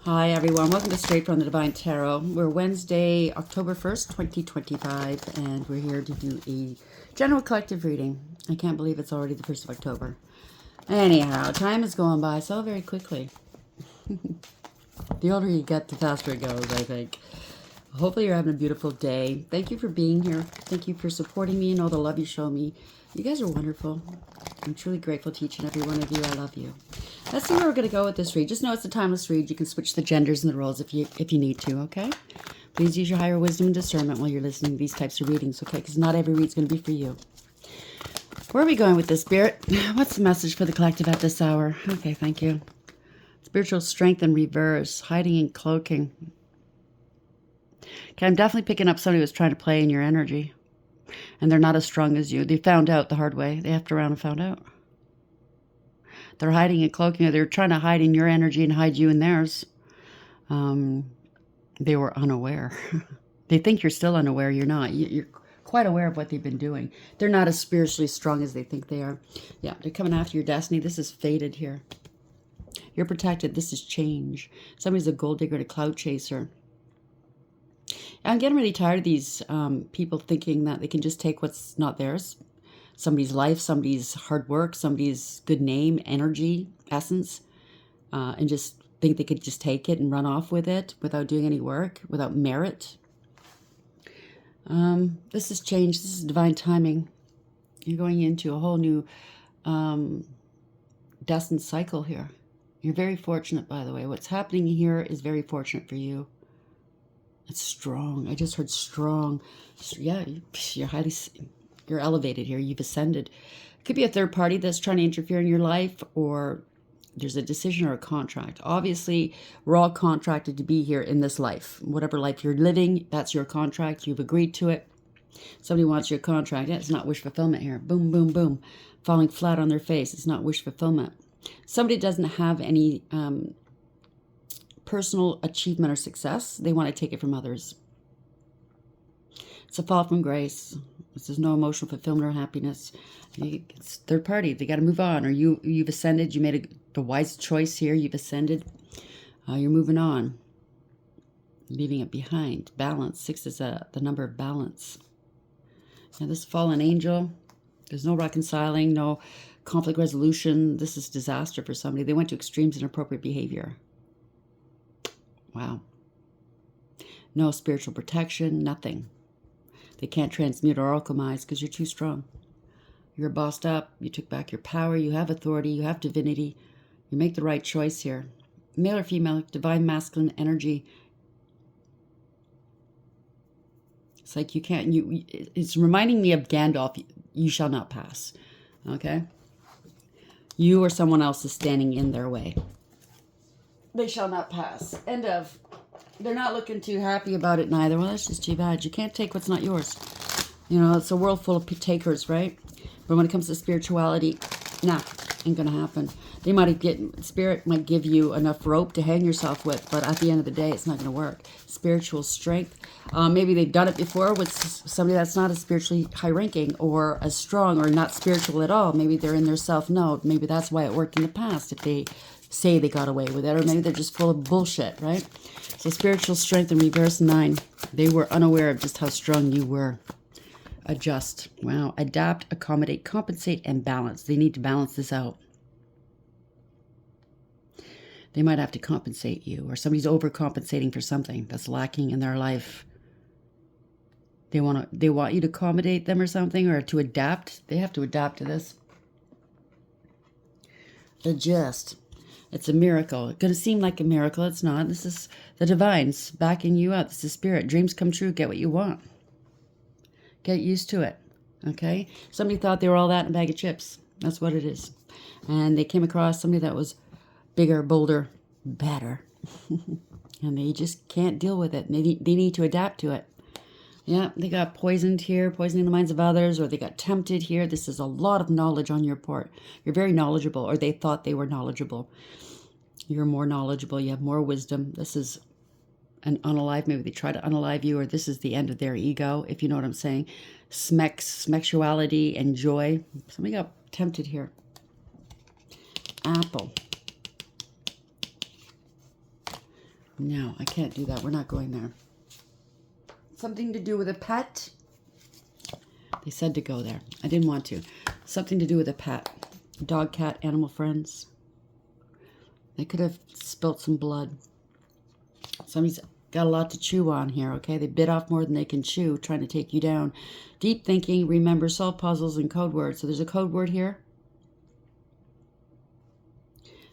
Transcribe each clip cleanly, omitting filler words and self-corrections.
Hi everyone, welcome to Straight from the Divine Tarot. We're Wednesday, October 1st, 2025, and we're here to do a general collective reading. I can't believe it's already the 1st of October. Anyhow, time is going by so very quickly. The older you get, the faster it goes, I think. Hopefully you're having a beautiful day. Thank you for being here. Thank you for supporting me and all the love you show me. You guys are wonderful. I'm truly grateful to each and every one of you. I love you. Let's see where we're going to go with this read. Just know it's a timeless read. You can switch the genders and the roles if you need to, okay? Please use your higher wisdom and discernment while you're listening to these types of readings, okay? Because not every read's going to be for you. Where are we going with this, Spirit? What's the message for the collective at this hour? Okay, thank you. Spiritual strength in reverse, hiding and cloaking. Okay, I'm definitely picking up somebody who's trying to play in your energy. And they're not as strong as you. They found out the hard way. They have to around and found out. They're hiding and cloaking. They're trying to hide in your energy and hide you in theirs. They were unaware. They think you're still unaware. You're not. You're quite aware of what they've been doing. They're not as spiritually strong as they think they are. Yeah, they're coming after your destiny. This is fated here. You're protected. This is change. Somebody's a gold digger and a cloud chaser. I'm getting really tired of these people thinking that they can just take what's not theirs. Somebody's life, somebody's hard work, somebody's good name, energy, essence, and just think they could just take it and run off with it without doing any work, without merit. This is change. This is divine timing. You're going into a whole new destined cycle here. You're very fortunate, by the way. What's happening here is very fortunate for you. It's strong. I just heard strong. Yeah, you're elevated here. You've ascended. It could be a third party that's trying to interfere in your life, or there's a decision or a contract. Obviously, we're all contracted to be here in this life. Whatever life you're living, that's your contract. You've agreed to it. Somebody wants your contract. It's not wish fulfillment here. Boom, boom, boom. Falling flat on their face. It's not wish fulfillment. Somebody doesn't have any personal achievement or success. They want to take it from others. It's a fall from grace. This is no emotional fulfillment or happiness. It's third party. They got to move on. Or you've ascended. You made the wise choice here. You've ascended. You're moving on. Leaving it behind. Balance. 6 is the number of balance. Now this fallen angel, there's no reconciling, no conflict resolution. This is disaster for somebody. They went to extremes in inappropriate behavior. Wow. No spiritual protection, nothing. They can't transmute or alchemize because you're too strong. You're bossed up. You took back your power. You have authority. You have divinity. You make the right choice here. Male or female, divine masculine energy. It's like you can't, it's reminding me of Gandalf. You shall not pass. Okay? You or someone else is standing in their way. They shall not pass. End of. They're not looking too happy about it neither. Well, that's just too bad. You can't take what's not yours. You know, it's a world full of takers, right? But when it comes to spirituality, nah, ain't gonna happen. They spirit might give you enough rope to hang yourself with, but at the end of the day, it's not gonna work. Spiritual strength. Maybe they've done it before with somebody that's not as spiritually high ranking or as strong or not spiritual at all. Maybe they're in their self-know. Maybe that's why it worked in the past if they say they got away with it, or maybe they're just full of bullshit, right? So spiritual strength in reverse 9. They were unaware of just how strong you were. Adjust. Wow. Adapt, accommodate, compensate, and balance. They need to balance this out. They might have to compensate you, or somebody's overcompensating for something that's lacking in their life. They want you to accommodate them or something, or to adapt. They have to adapt to this. Adjust. It's a miracle. It's going to seem like a miracle. It's not. This is the divines backing you up. This is spirit. Dreams come true. Get what you want. Get used to it. Okay? Somebody thought they were all that in a bag of chips. That's what it is. And they came across somebody that was bigger, bolder, better. And they just can't deal with it. They need to adapt to it. Yeah, they got poisoned here, poisoning the minds of others, or they got tempted here. This is a lot of knowledge on your part. You're very knowledgeable, or they thought they were knowledgeable. You're more knowledgeable. You have more wisdom. This is an unalive. Maybe they try to unalive you, or this is the end of their ego, if you know what I'm saying. Smexuality and joy. Somebody got tempted here. Apple. No, I can't do that. We're not going there. Something to do with a pet. They said to go there. I didn't want to. Something to do with a pet. Dog, cat, animal friends. They could have spilt some blood. Somebody's got a lot to chew on here, okay? They bit off more than they can chew, trying to take you down. Deep thinking, remember, solve puzzles, and code words. So there's a code word here.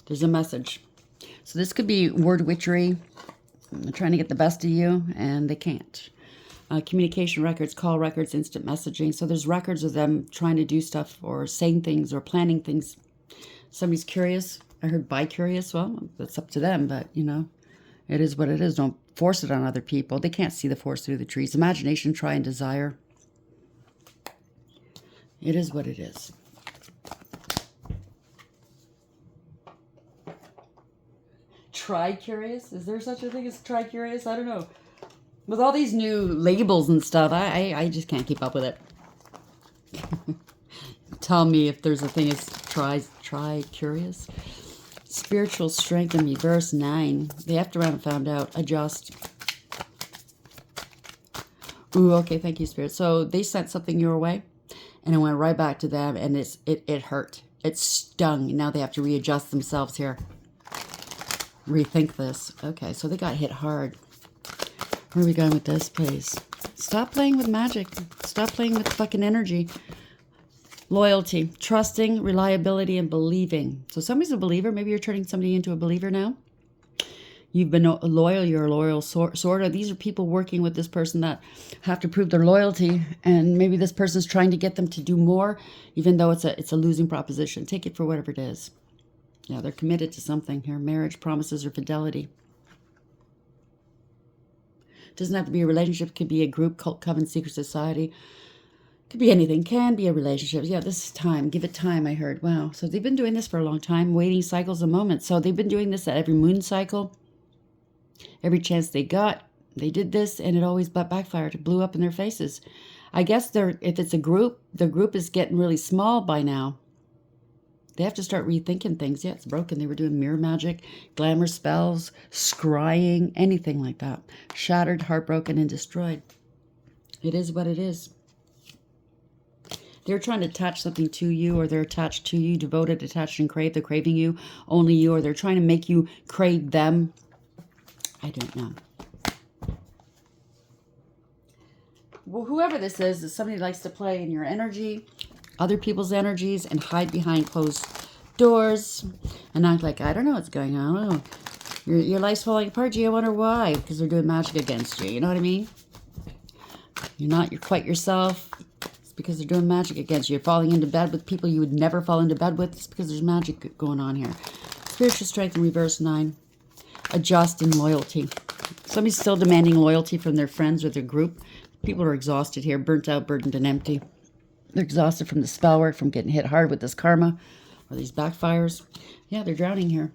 There's a message. So this could be word witchery. They're trying to get the best of you, and they can't. Communication records, call records, instant messaging. So there's records of them trying to do stuff or saying things or planning things. Somebody's curious. I heard bi-curious. Well, that's up to them, but, you know, it is what it is. Don't force it on other people. They can't see the forest through the trees. Imagination, try, and desire. It is what it is. Tri-curious? Is there such a thing as tri-curious? I don't know. With all these new labels and stuff, I just can't keep up with it. Tell me if there's a thing as tri-curious. Spiritual strength in me, verse 9. They have to around found out. Adjust. Ooh, okay, thank you, Spirit. So they sent something your way, and it went right back to them, and it hurt. It stung. Now they have to readjust themselves here. Rethink this. Okay, so they got hit hard. Where are we going with this, please? Stop playing with magic. Stop playing with fucking energy. Loyalty, trusting, reliability, and believing. So somebody's a believer. Maybe you're turning somebody into a believer now. You've been loyal. You're a loyal sort of. These are people working with this person that have to prove their loyalty. And maybe this person's trying to get them to do more, even though it's a losing proposition. Take it for whatever it is. Yeah, they're committed to something here. Marriage, promises, or fidelity. Doesn't have to be a relationship. Could be a group, cult, coven, secret society. Could be anything. Can be a relationship. Yeah, this is time. Give it time, I heard. Wow. So they've been doing this for a long time. Waiting cycles a moment. So they've been doing this at every moon cycle. Every chance they got, they did this, and it always backfired. It blew up in their faces. I guess if it's a group, the group is getting really small by now. They have to start rethinking things. Yeah, it's broken. They were doing mirror magic, glamour spells, scrying, anything like that. Shattered, heartbroken, and destroyed. It is what it is. They're trying to attach something to you, or they're attached to you, devoted, attached, and crave. They're craving you, only you, or they're trying to make you crave them. I don't know. Well, whoever this is somebody who likes to play in your energy, other people's energies, and hide behind closed doors and act like, I don't know what's going on. I don't know. Your life's falling apart. Gee, I wonder why. Because they're doing magic against you. You know what I mean? You're quite yourself. It's because they're doing magic against you. You're falling into bed with people you would never fall into bed with. It's because there's magic going on here. Spiritual strength in reverse 9. Adjust and loyalty. Somebody's still demanding loyalty from their friends or their group. People are exhausted here, burnt out, burdened, and empty. They're exhausted from the spell work, from getting hit hard with this karma or these backfires. Yeah, they're drowning here.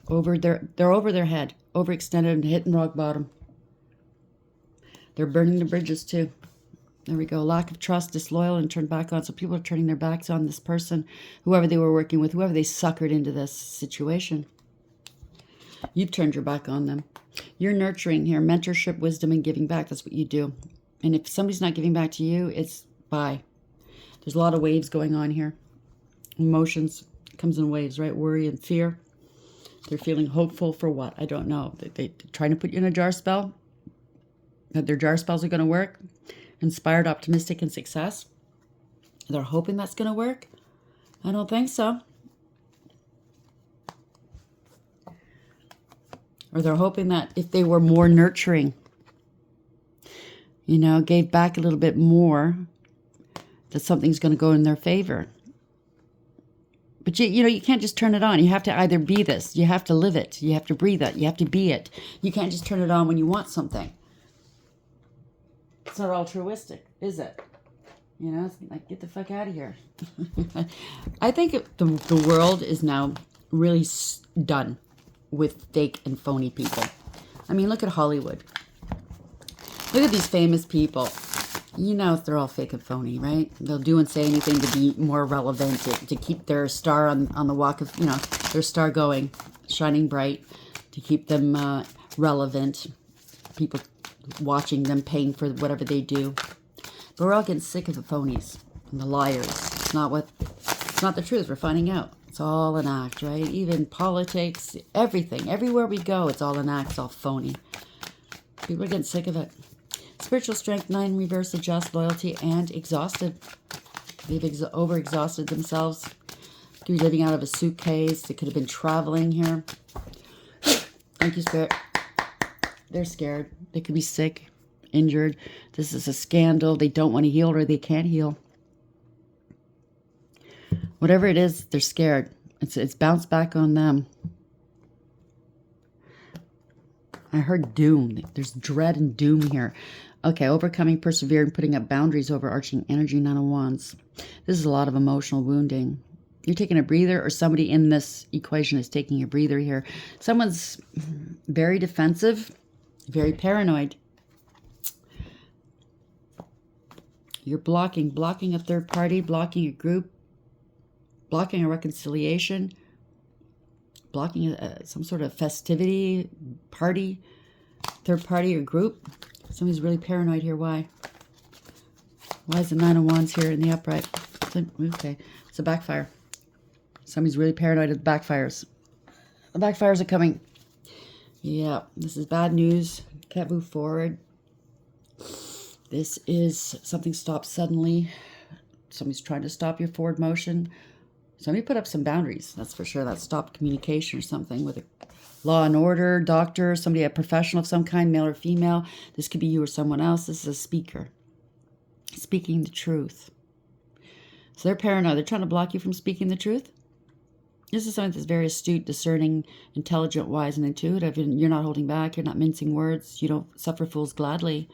They're over their head, overextended and hitting rock bottom. They're burning the bridges too. There we go. Lack of trust, disloyal, and turned back on. So people are turning their backs on this person, whoever they were working with, whoever they suckered into this situation. You've turned your back on them. You're nurturing here. Mentorship, wisdom, and giving back. That's what you do. And if somebody's not giving back to you, it's bye. There's a lot of waves going on here. Emotions comes in waves, right? Worry and fear. They're feeling hopeful for what? I don't know. They're trying to put you in a jar spell. That their jar spells are going to work. Inspired, optimistic, and success. They're hoping that's going to work. I don't think so. Or they're hoping that if they were more nurturing, gave back a little bit more, that something's going to go in their favor. But you can't just turn it on. You have to either be this. You have to live it. You have to breathe it. You have to be it. You can't just turn it on when you want something. It's not altruistic, is it? It's like, get the fuck out of here. I think the world is now really done with fake and phony people. I mean, look at Hollywood. Look at these famous people. They're all fake and phony, right? They'll do and say anything to be more relevant, to keep their star on the walk of, their star going, shining bright. to keep them relevant. People watching them, paying for whatever they do. But we're all getting sick of the phonies and the liars. It's not the truth. We're finding out. It's all an act, right? Even politics, everything. Everywhere we go, it's all an act. It's all phony. People are getting sick of it. Spiritual strength, 9 reverse, adjust, loyalty, and exhausted. They've over-exhausted themselves. Could be living out of a suitcase. They could have been traveling here. Thank you, Spirit. They're scared. They could be sick, injured. This is a scandal. They don't want to heal or they can't heal. Whatever it is, they're scared. It's bounced back on them. I heard doom. There's dread and doom here. Okay, overcoming, persevering, putting up boundaries, overarching energy, 9 of Wands. This is a lot of emotional wounding. You're taking a breather, or somebody in this equation is taking a breather here. Someone's very defensive, very paranoid. You're blocking a third party, blocking a group, blocking a reconciliation, blocking some sort of festivity, party, third party or group. Somebody's really paranoid here. Why? Why is the 9 of Wands here in the upright? Okay, it's a backfire. Somebody's really paranoid of the backfires. The backfires are coming. Yeah, this is bad news. Can't move forward. This is something stopped suddenly. Somebody's trying to stop your forward motion. Somebody put up some boundaries, that's for sure. That stopped communication or something with a law and order, doctor, somebody, a professional of some kind, male or female. This could be you or someone else. This is a speaker speaking the truth. So they're paranoid. They're trying to block you from speaking the truth. This is something that's very astute, discerning, intelligent, wise, and intuitive. And you're not holding back. You're not mincing words. You don't suffer fools gladly.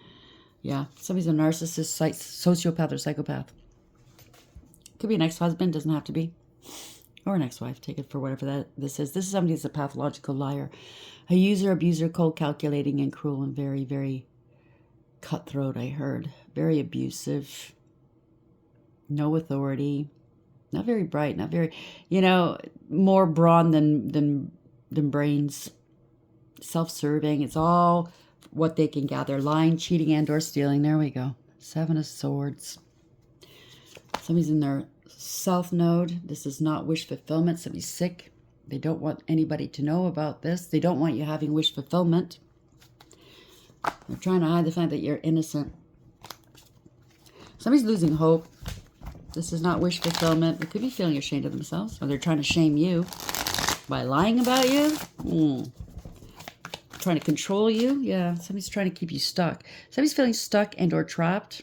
Yeah, somebody's a narcissist, sociopath, or psychopath. Could be an ex-husband. Doesn't have to be. Or an ex-wife. Take it for whatever this is. This is somebody that's a pathological liar. A user, abuser, cold, calculating, and cruel, and very, very cutthroat, I heard. Very abusive. No authority. Not very bright. Not very, more brawn than brains. Self-serving. It's all what they can gather. Lying, cheating, and or stealing. There we go. 7 of Swords. Somebody's in their South Node. This is not wish fulfillment. Somebody's sick. They don't want anybody to know about this. They don't want you having wish fulfillment. They're trying to hide the fact that you're innocent. Somebody's losing hope. This is not wish fulfillment. They could be feeling ashamed of themselves, or they're trying to shame you by lying about you. Trying to control you. Yeah, somebody's trying to keep you stuck. Somebody's feeling stuck and or trapped.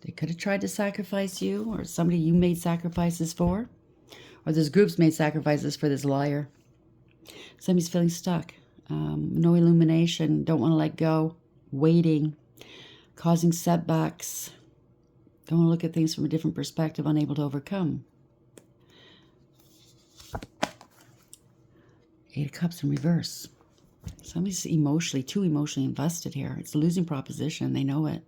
They could have tried to sacrifice you, or somebody you made sacrifices for. Or this group's made sacrifices for this liar. Somebody's feeling stuck. No illumination. Don't want to let go. Waiting. Causing setbacks. Don't want to look at things from a different perspective. Unable to overcome. 8 of Cups in reverse. Somebody's too emotionally invested here. It's a losing proposition. They know it.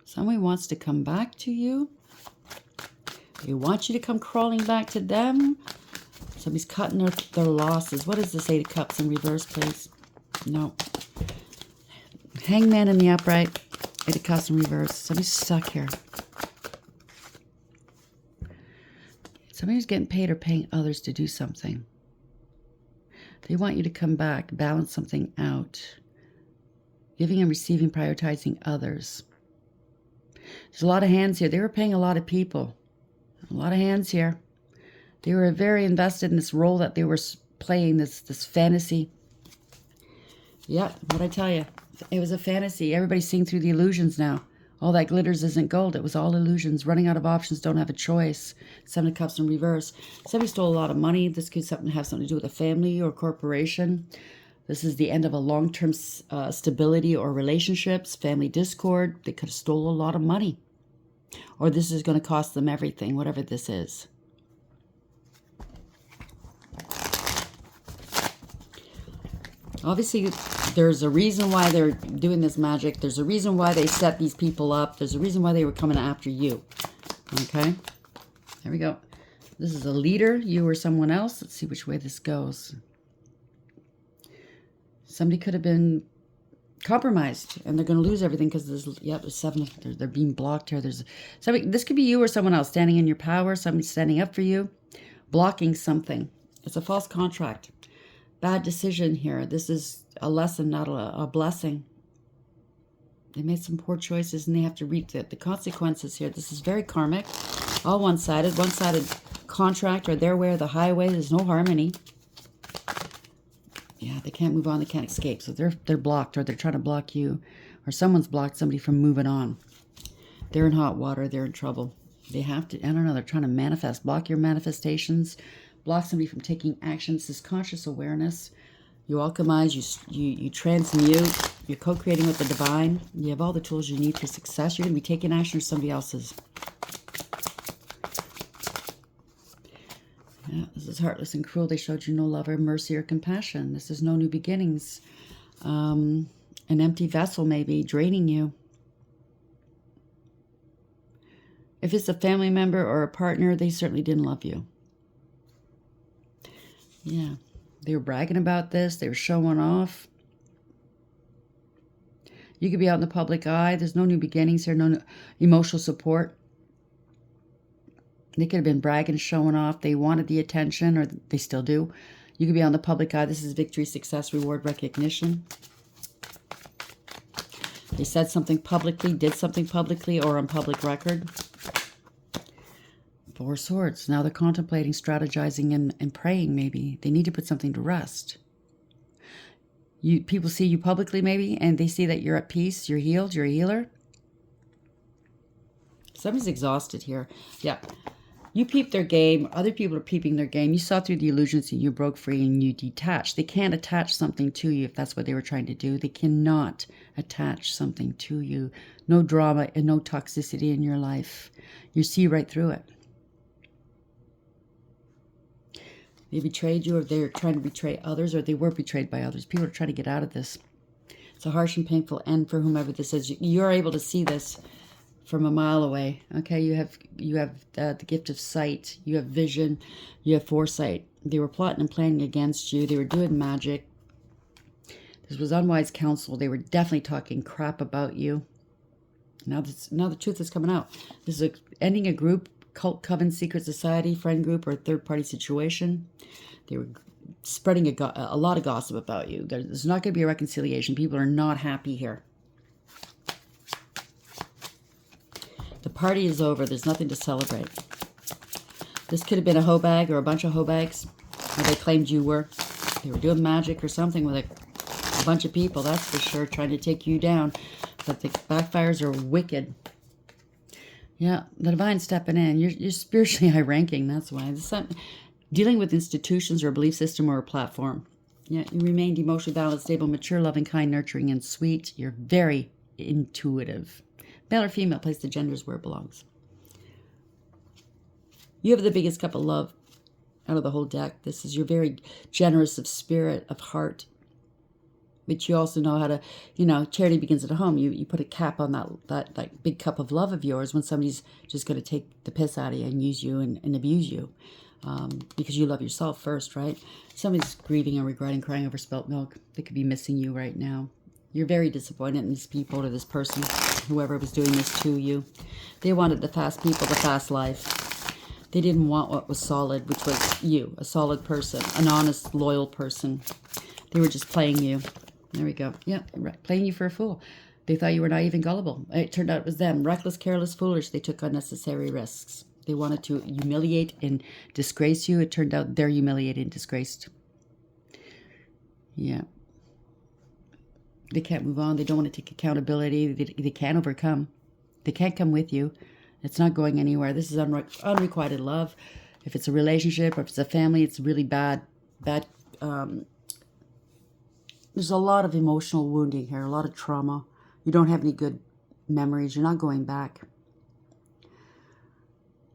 Somebody wants to come back to you. They want you to come crawling back to them. Somebody's cutting their losses. What is this 8 of Cups in reverse, please? No. Hangman in the upright. 8 of Cups in reverse. Somebody's stuck here. Somebody's getting paid or paying others to do something. They want you to come back, balance something out. Giving and receiving, prioritizing others. There's a lot of hands here. They were paying a lot of people. A lot of hands here. They were very invested in this role that they were playing, this fantasy. Yeah, what'd I tell you? It was a fantasy. Everybody's seeing through the illusions now. All that glitters isn't gold. It was all illusions. Running out of options, don't have a choice. 7 of Cups in reverse. Somebody stole a lot of money. This could have something to do with a family or corporation. This is the end of a long-term stability or relationships, family discord. They could have stole a lot of money. Or this is going to cost them everything, whatever this is. Obviously, there's a reason why they're doing this magic. There's a reason why they set these people up. There's a reason why they were coming after you. Okay? There we go. This is a leader, you or someone else. Let's see which way this goes. Somebody could have been compromised, and they're going to lose everything because there's 7. They're being blocked here. There's somebody. This could be you or someone else standing in your power. Somebody standing up for you, blocking something. It's a false contract. Bad decision here. This is a lesson, not a blessing. They made some poor choices, and they have to reap the consequences here. This is very karmic. All one-sided contract, or their way or the highway. There's no harmony. Yeah, they can't move on. They can't escape. So they're blocked, or they're trying to block you, or someone's blocked somebody from moving on. They're in hot water. They're in trouble. They have to, I don't know, they're trying to manifest. Block your manifestations. Block somebody from taking action. This is conscious awareness. You alchemize. You transmute. You're co-creating with the divine. You have all the tools you need for success. You're going to be taking action or somebody else's. Yeah, this is heartless and cruel. They showed you no love or mercy or compassion. This is no new beginnings. An empty vessel maybe draining you. If it's a family member or a partner, they certainly didn't love you. Yeah, they were bragging about this. They were showing off. You could be out in the public eye. There's no new beginnings here, no emotional support. They could have been bragging, showing off. They wanted the attention, or they still do. You could be on the public eye. This is victory, success, reward, recognition. They said something publicly, did something publicly, or on public record. 4 swords. Now they're contemplating, strategizing, and praying maybe. They need to put something to rest. People see you publicly maybe, and they see that you're at peace, you're healed, you're a healer. Somebody's exhausted here. Yeah. You peeped their game. Other people are peeping their game. You saw through the illusions and you broke free and you detached. They can't attach something to you if that's what they were trying to do. They cannot attach something to you. No drama and no toxicity in your life. You see right through it. They betrayed you, or they're trying to betray others, or they were betrayed by others. People are trying to get out of this. It's a harsh and painful end for whomever this is. You're able to see this from a mile away. Okay, you have the gift of sight. You have vision. You have foresight. They were plotting and planning against you. They were doing magic. This was unwise counsel. They were definitely talking crap about you. Now the truth is coming out. This is ending a group, cult, coven, secret society, friend group, or third-party situation. They were spreading a lot of gossip about you. There's not going to be a reconciliation. People are not happy here. The party is over. There's nothing to celebrate. This could have been a hoe bag or a bunch of hoe bags. Or they claimed you were. They were doing magic or something with a bunch of people, that's for sure, trying to take you down. But the backfires are wicked. Yeah, the divine stepping in. You're spiritually high ranking, that's why. This is dealing with institutions or a belief system or a platform. Yeah, you remained emotionally balanced, stable, mature, loving, kind, nurturing, and sweet. You're very intuitive. Male or female, place the genders where it belongs. You have the biggest cup of love out of the whole deck. This is, you're very generous of spirit, of heart. But you also know how to, charity begins at home. You put a cap on that big cup of love of yours when somebody's just going to take the piss out of you and use you and abuse you. Because you love yourself first, right? Somebody's grieving and regretting, crying over spilt milk. They could be missing you right now. You're very disappointed in these people or this person, whoever was doing this to you. They wanted the fast people, the fast life. They didn't want what was solid, which was you, a solid person, an honest, loyal person. They were just playing you. There we go. Yeah, right. Playing you for a fool. They thought you were naive and gullible. It turned out it was them. Reckless, careless, foolish. They took unnecessary risks. They wanted to humiliate and disgrace you. It turned out they're humiliated and disgraced. Yeah. They can't move on. They don't want to take accountability. They can't overcome. They can't come with you. It's not going anywhere. This is unrequited love. If it's a relationship or if it's a family, it's really bad. There's a lot of emotional wounding here, a lot of trauma. You don't have any good memories. You're not going back.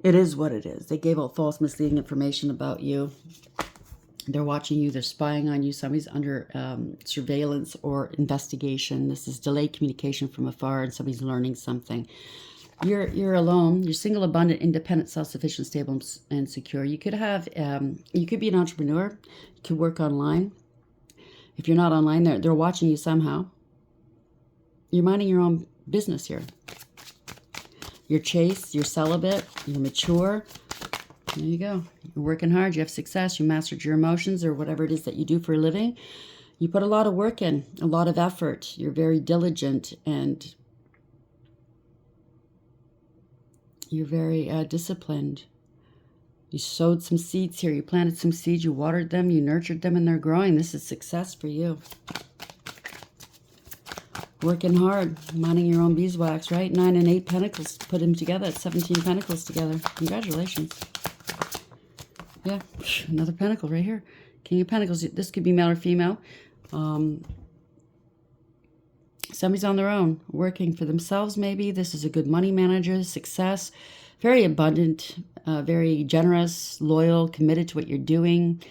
It is what it is. They gave out false, misleading information about you. They're watching you. They're spying on you. Somebody's under surveillance or investigation. This is delayed communication from afar, and somebody's learning something. You're alone. You're single, abundant, independent, self-sufficient, stable, and secure. You could have, you could be an entrepreneur. You could work online. If you're not online, they're watching you somehow. You're minding your own business here. You're chaste. You're celibate. You're mature. There you go. You're working hard. You have success. You mastered your emotions or whatever it is that you do for a living. You put a lot of work in, a lot of effort. You're very diligent and you're very disciplined. You sowed some seeds here. You planted some seeds. You watered them. You nurtured them, and they're growing. This is success for you. Working hard. Minding your own beeswax, right? 9 and 8 pentacles. Put them together. It's 17 pentacles together. Congratulations. Yeah. Another pentacle right here. King of Pentacles. This could be male or female. Somebody's on their own. Working for themselves, maybe. This is a good money manager. Success. Very abundant, very generous, loyal, committed to what you're doing,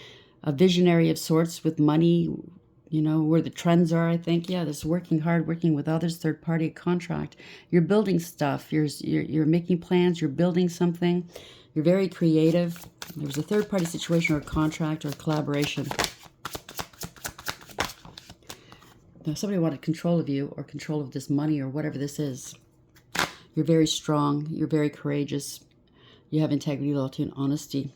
a visionary of sorts with money, you know, where the trends are, I think. Yeah, this working hard, working with others, third-party contract. You're building stuff. You're making plans. You're building something. You're very creative. There's a third-party situation or a contract or a collaboration. Now, somebody wanted control of you or control of this money or whatever this is. You're very strong. You're very courageous. You have integrity, loyalty, and honesty.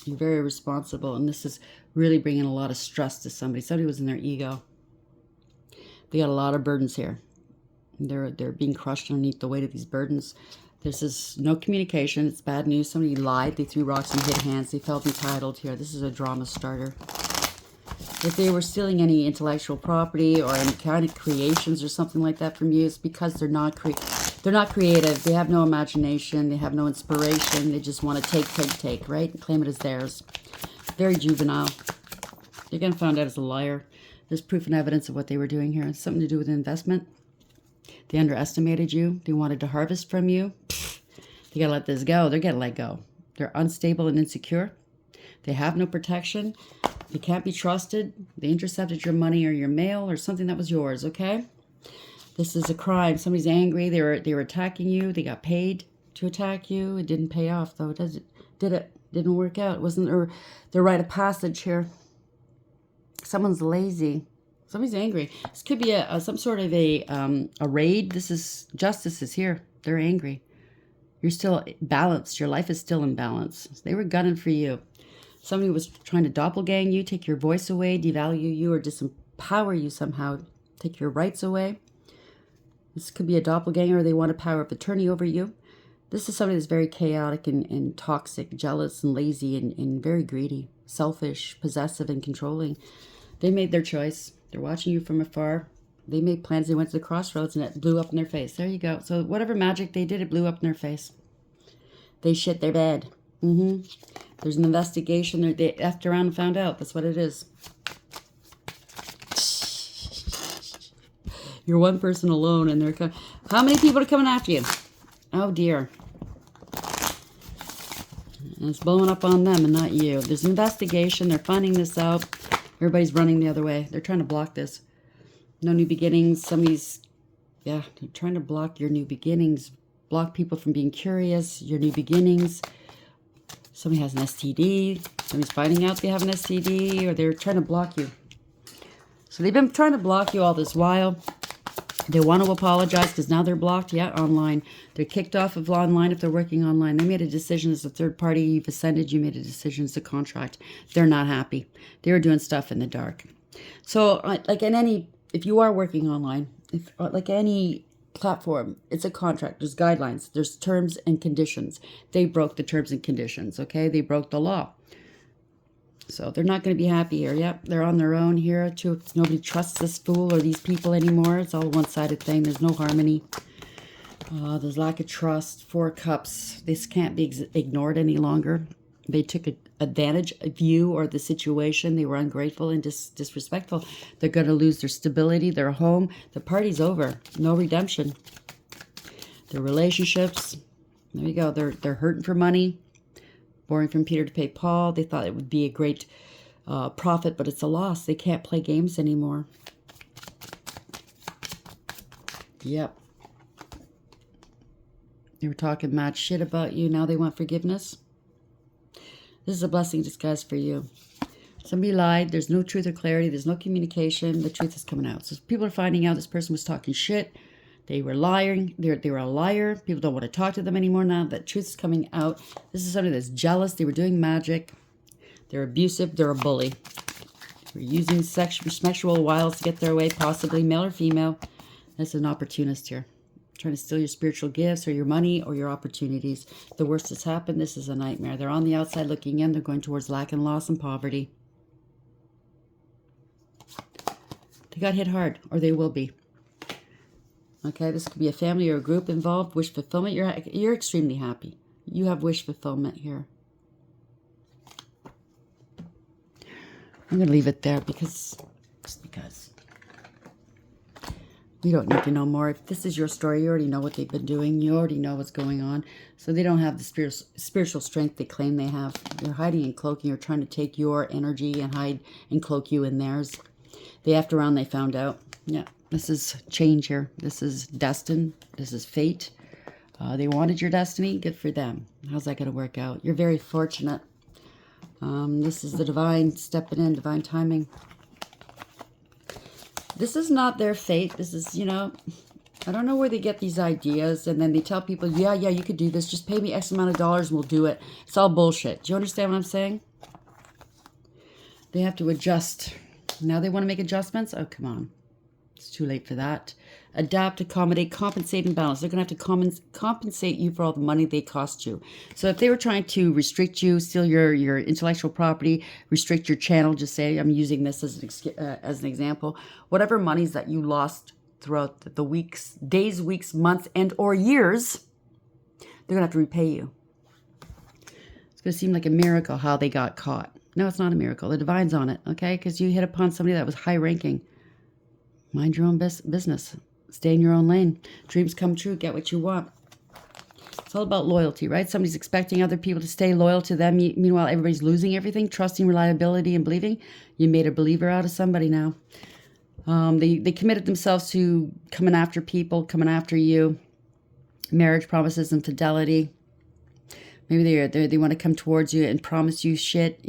You're very responsible. And this is really bringing a lot of stress to somebody. Somebody was in their ego. They got a lot of burdens here. They're being crushed underneath the weight of these burdens. This is no communication. It's bad news. Somebody lied. They threw rocks and hid hands. They felt entitled here. This is a drama starter. If they were stealing any intellectual property or any kind of creations or something like that from you, it's because they're not creative. They have no imagination. They have no inspiration. They just want to take, right? And claim it as theirs. Very juvenile. They're going to find out as a liar. There's proof and evidence of what they were doing here. It's something to do with investment. They underestimated you. They wanted to harvest from you. They got to let this go. They're going to let go. They're unstable and insecure. They have no protection. They can't be trusted. They intercepted your money or your mail or something that was yours, okay? This is a crime. Somebody's angry. They were attacking you. They got paid to attack you. It didn't pay off, though. Did it? Didn't work out. It wasn't the rite of passage here. Someone's lazy. Somebody's angry. This could be some sort of a raid. This is justice is here. They're angry. You're still balanced. Your life is still in balance. They were gunning for you. Somebody was trying to doppelgang you, take your voice away, devalue you, or disempower you somehow, take your rights away. This could be a doppelganger, or they want a power of attorney over you. This is somebody that's very chaotic and toxic, jealous and lazy and very greedy, selfish, possessive, and controlling. They made their choice. They're watching you from afar. They made plans. They went to the crossroads and it blew up in their face. There you go. So whatever magic they did, it blew up in their face. They shit their bed. There's an investigation. They effed around and found out. That's what it is. You're one person alone, and they're coming. How many people are coming after you? Oh, dear. And it's blowing up on them and not you. There's an investigation. They're finding this out. Everybody's running the other way. They're trying to block this. No new beginnings. They're trying to block your new beginnings. Block people from being curious. Your new beginnings. Somebody has an STD. Somebody's finding out they have an STD, or they're trying to block you. So they've been trying to block you all this while. They want to apologize because now they're blocked. Yeah, online. They're kicked off of online if they're working online. They made a decision as a third party. You've ascended. You made a decision as a contract. They're not happy. They were doing stuff in the dark. So like in any, if you are working online, like any platform, it's a contract. There's guidelines. There's terms and conditions. They broke the terms and conditions, okay? They broke the law. So they're not going to be happy here. Yep, they're on their own here too. Nobody trusts this fool or these people anymore. It's all a one-sided thing. There's no harmony. There's lack of trust. 4 cups. This can't be ignored any longer. They took advantage of you or the situation. They were ungrateful and disrespectful. They're going to lose their stability, their home. The party's over. No redemption. Their relationships. There you go. They're hurting for money. Borrowing from Peter to pay Paul. They thought it would be a great profit, but it's a loss. They can't play games anymore. Yep. They were talking mad shit about you. Now they want forgiveness. This is a blessing in disguise for you. Somebody lied. There's no truth or clarity. There's no communication. The truth is coming out. So people are finding out this person was talking shit. They were lying. They were a liar. People don't want to talk to them anymore now. That truth is coming out. This is somebody that's jealous. They were doing magic. They're abusive. They're a bully. They're using sexual wiles to get their way, possibly male or female. That's an opportunist here. Trying to steal your spiritual gifts or your money or your opportunities. The worst has happened. This is a nightmare. They're on the outside looking in. They're going towards lack and loss and poverty. They got hit hard, or they will be. Okay, this could be a family or a group involved. Wish fulfillment. You're extremely happy. You have wish fulfillment here. I'm going to leave it there just because. You don't need to know more. If this is your story, you already know what they've been doing. You already know what's going on. So they don't have the spiritual strength they claim they have. They're hiding and cloaking or trying to take your energy and hide and cloak you in theirs. They effed around, they found out. Yeah, this is change here. This is destined. This is fate. They wanted your destiny. Good for them. How's that going to work out? You're very fortunate. This is the divine stepping in, divine timing. This is not their fate. This is, I don't know where they get these ideas. And then they tell people, yeah, you could do this. Just pay me X amount of dollars and we'll do it. It's all bullshit. Do you understand what I'm saying? They have to adjust. Now they want to make adjustments? Oh, come on. It's too late for that. Adapt, accommodate, compensate, and balance. They're going to have to compensate you for all the money they cost you. So if they were trying to restrict you, steal your intellectual property, restrict your channel, just say, I'm using this as an example, whatever monies that you lost throughout the weeks, days, weeks, months, and or years, they're going to have to repay you. It's going to seem like a miracle how they got caught. No, it's not a miracle. The divine's on it, okay? Because you hit upon somebody that was high-ranking. Mind your own business. Stay in your own lane. Dreams come true. Get what you want. It's all about loyalty, right? Somebody's expecting other people to stay loyal to them. Meanwhile, everybody's losing everything. Trusting, reliability, and believing. You made a believer out of somebody now. They committed themselves to coming after people, coming after you. Marriage promises and fidelity. Maybe they want to come towards you and promise you shit.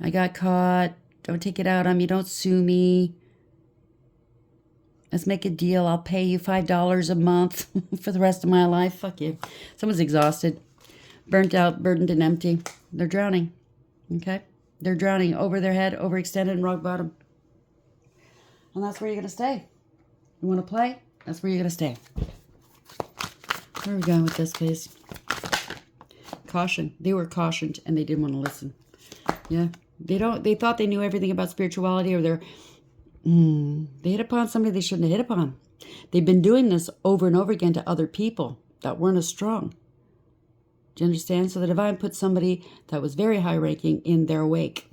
I got caught. Don't take it out on me. Don't sue me. Let's make a deal. I'll pay you $5 a month for the rest of my life. Fuck you. Someone's exhausted, burnt out, burdened, and empty. They're drowning. Okay? They're drowning over their head, overextended, and rock bottom. And that's where you're going to stay. You want to play? That's where you're going to stay. Where are we going with this, please? Caution. They were cautioned and they didn't want to listen. Yeah. They thought they knew everything about spirituality, or they hit upon somebody they shouldn't have hit upon. They've been doing this over and over again to other people that weren't as strong. Do you understand? So the divine put somebody that was very high ranking in their wake.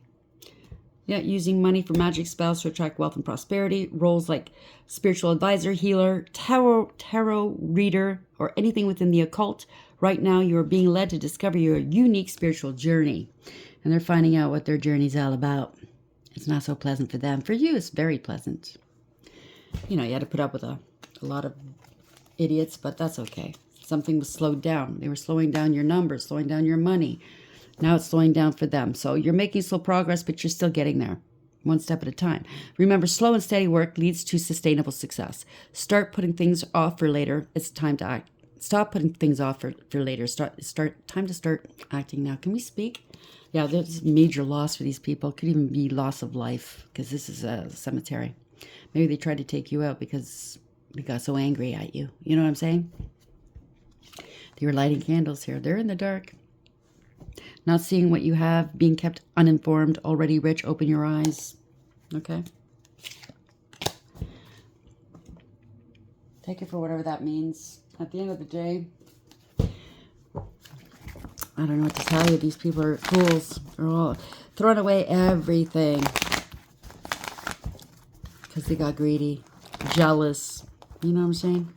Yeah, using money for magic spells to attract wealth and prosperity. Roles like spiritual advisor, healer, tarot reader, or anything within the occult. Right now, you are being led to discover your unique spiritual journey. And they're finding out what their journey's all about. It's not so pleasant for them. For you, it's very pleasant. You had to put up with a lot of idiots, but that's okay. Something was slowed down. They were slowing down your numbers, slowing down your money. Now it's slowing down for them. So you're making slow progress, but you're still getting there. One step at a time. Remember, slow and steady work leads to sustainable success. Start putting things off for later. It's time to act. Stop putting things off for later. Time to start acting now. Can we speak? Yeah, there's major loss for these people. Could even be loss of life, because this is a cemetery. Maybe they tried to take you out because they got so angry at you. You know what I'm saying? They were lighting candles here. They're in the dark. Not seeing what you have, being kept uninformed, already rich. Open your eyes. Okay? Take it for whatever that means. At the end of the day, I don't know what to tell you. These people are fools. They're all throwing away everything because they got greedy, jealous. You know what I'm saying?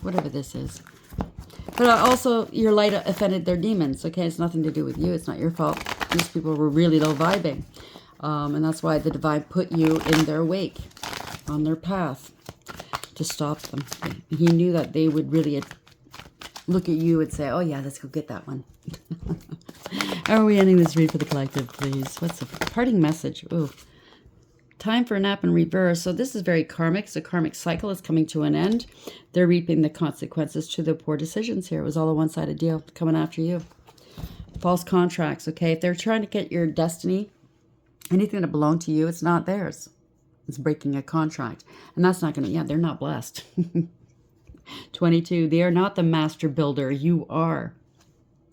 Whatever this is. But also, your light offended their demons. Okay, it's nothing to do with you. It's not your fault. These people were really low vibing. And that's why the divine put you in their wake, on their path, to stop them. He knew that they would really look at you and say, oh yeah, let's go get that one. Are we ending this read for the collective, please? What's the parting message? Ooh. Time for a nap in reverse. So this is very karmic. So karmic cycle is coming to an end. They're reaping the consequences to their poor decisions here. It was all a one-sided deal coming after you. False contracts, okay? If they're trying to get your destiny, anything that belonged to you, it's not theirs. It's breaking a contract. And that's not going to, yeah, they're not blessed. 22, they are not the master builder. You are.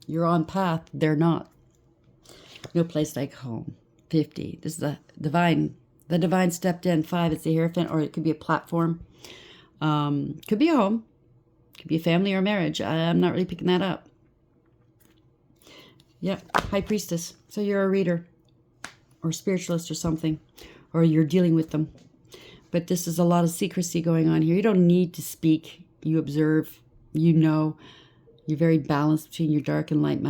You're on path. They're not. No place like home. 50, this is the divine. The divine stepped in. 5, it's the Hierophant, or it could be a platform. Could be a home. Could be a family or marriage. I'm not really picking that up. Yep, High Priestess. So you're a reader or spiritualist or something, or you're dealing with them. But this is a lot of secrecy going on here. You don't need to speak. You observe. You know. You're very balanced between your dark and light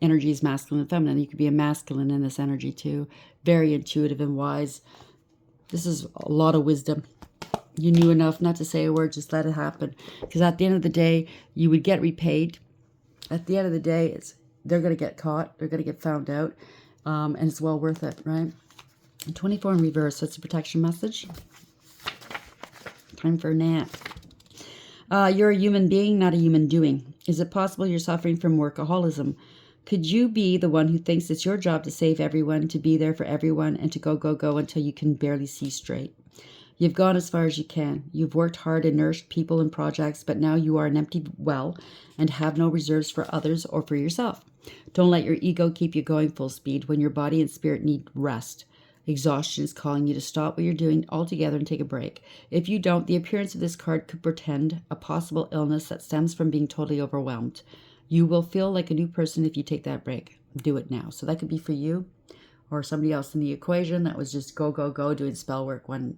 energies, masculine and feminine. You could be a masculine in this energy too. Very intuitive and wise. This is a lot of wisdom. You knew enough not to say a word, just let it happen. Because at the end of the day, you would get repaid. At the end of the day, they're going to get caught. They're going to get found out. And it's well worth it, right? 24 in reverse, so it's a protection message. Time for a nap. You're a human being, not a human doing. Is it possible you're suffering from workaholism? Could you be the one who thinks it's your job to save everyone, to be there for everyone, and to go, go, go until you can barely see straight? You've gone as far as you can. You've worked hard and nourished people and projects, but now you are an empty well and have no reserves for others or for yourself. Don't let your ego keep you going full speed when your body and spirit need rest. Exhaustion is calling you to stop what you're doing altogether and take a break. If you don't, the appearance of this card could portend a possible illness that stems from being totally overwhelmed. You will feel like a new person if you take that break. Do it now. So that could be for you or somebody else in the equation that was just go, go, go doing spell work one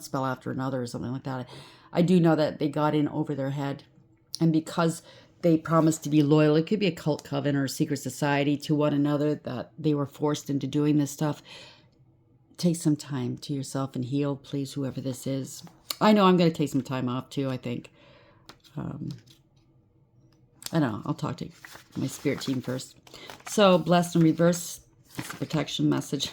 spell after another or something like that. I do know that they got in over their head. And because they promised to be loyal, it could be a cult coven or a secret society to one another that they were forced into doing this stuff. Take some time to yourself and heal, please, whoever this is. I know I'm going to take some time off too, I think. I don't know. I'll talk to my spirit team first. So, blessed in reverse. It's a protection message.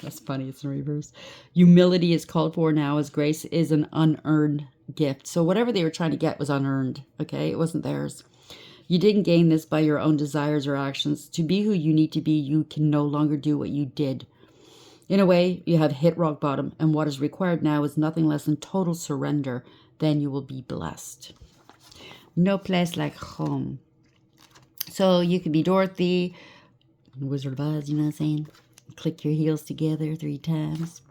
That's funny. It's in reverse. Humility is called for now, as grace is an unearned gift. So whatever they were trying to get was unearned. Okay? It wasn't theirs. You didn't gain this by your own desires or actions. To be who you need to be, you can no longer do what you did. In a way, you have hit rock bottom, and what is required now is nothing less than total surrender. Then you will be blessed. No place like home. So you could be Dorothy, Wizard of Oz, you know what I'm saying? Click your heels together 3 times.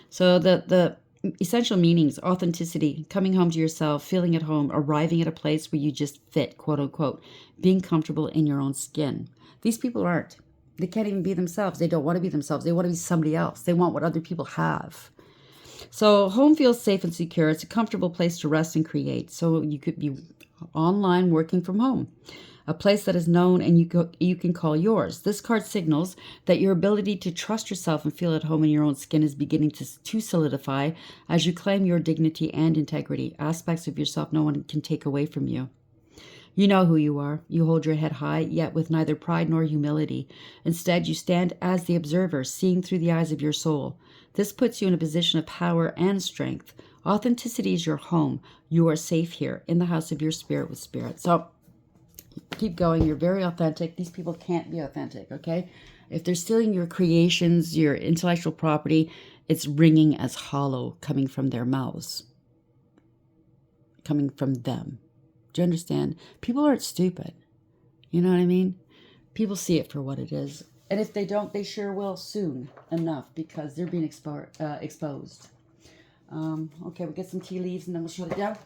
So the essential meanings: authenticity, coming home to yourself, feeling at home, arriving at a place where you just fit, quote unquote, being comfortable in your own skin. These people aren't. They can't even be themselves. They don't want to be themselves. They want to be somebody else. They want what other people have. So home feels safe and secure. It's a comfortable place to rest and create. So you could be online working from home. A place that is known and you can call yours. This card signals that your ability to trust yourself and feel at home in your own skin is beginning to solidify as you claim your dignity and integrity, aspects of yourself no one can take away from you. You know who you are. You hold your head high, yet with neither pride nor humility. Instead, you stand as the observer, seeing through the eyes of your soul. This puts you in a position of power and strength. Authenticity is your home. You are safe here in the house of your spirit with spirit. So keep going. You're very authentic. These people can't be authentic, okay? If they're stealing your creations, your intellectual property, it's ringing as hollow coming from their mouths. Coming from them. Do you understand? People aren't stupid. You know what I mean? People see it for what it is. And if they don't, they sure will soon enough because they're being exposed. Okay, we'll get some tea leaves and then we'll shut it down.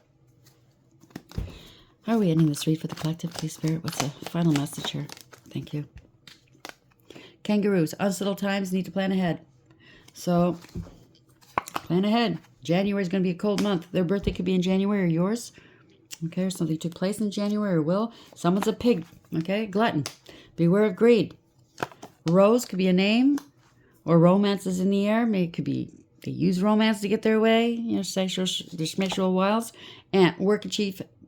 How are we ending this read for the collective, please, Spirit? What's the final message here? Thank you. Kangaroos. Unsettled times, need to plan ahead. So, plan ahead. January is going to be a cold month. Their birthday could be in January or yours. Okay, or something took place in January or will. Someone's a pig. Okay, glutton. Beware of greed. Rose could be a name or romance is in the air. Maybe it could be They use romance to get their way, you know, sexual wiles, and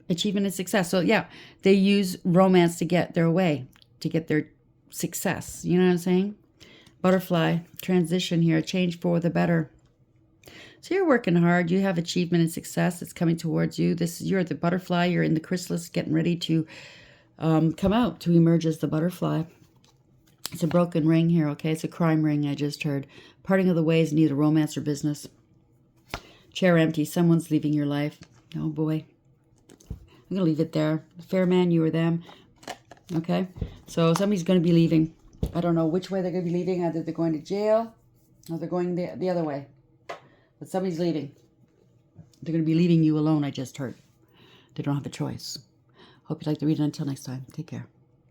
achievement and success. So yeah, they use romance to get their way, to get their success. You know what I'm saying? Butterfly, transition here, change for the better. So you're working hard. You have achievement and success. It's coming towards you. You're the butterfly. You're in the chrysalis, getting ready to come out, to emerge as the butterfly. It's a broken ring here, okay? It's a crime ring, I just heard. Parting of the ways, neither romance or business. Chair empty. Someone's leaving your life. Oh, boy. I'm going to leave it there. Fair man, you or them. Okay? So somebody's going to be leaving. I don't know which way they're going to be leaving. Either they're going to jail or they're going the other way. But somebody's leaving. They're going to be leaving you alone, I just heard. They don't have a choice. Hope you like the reading. Until next time, take care.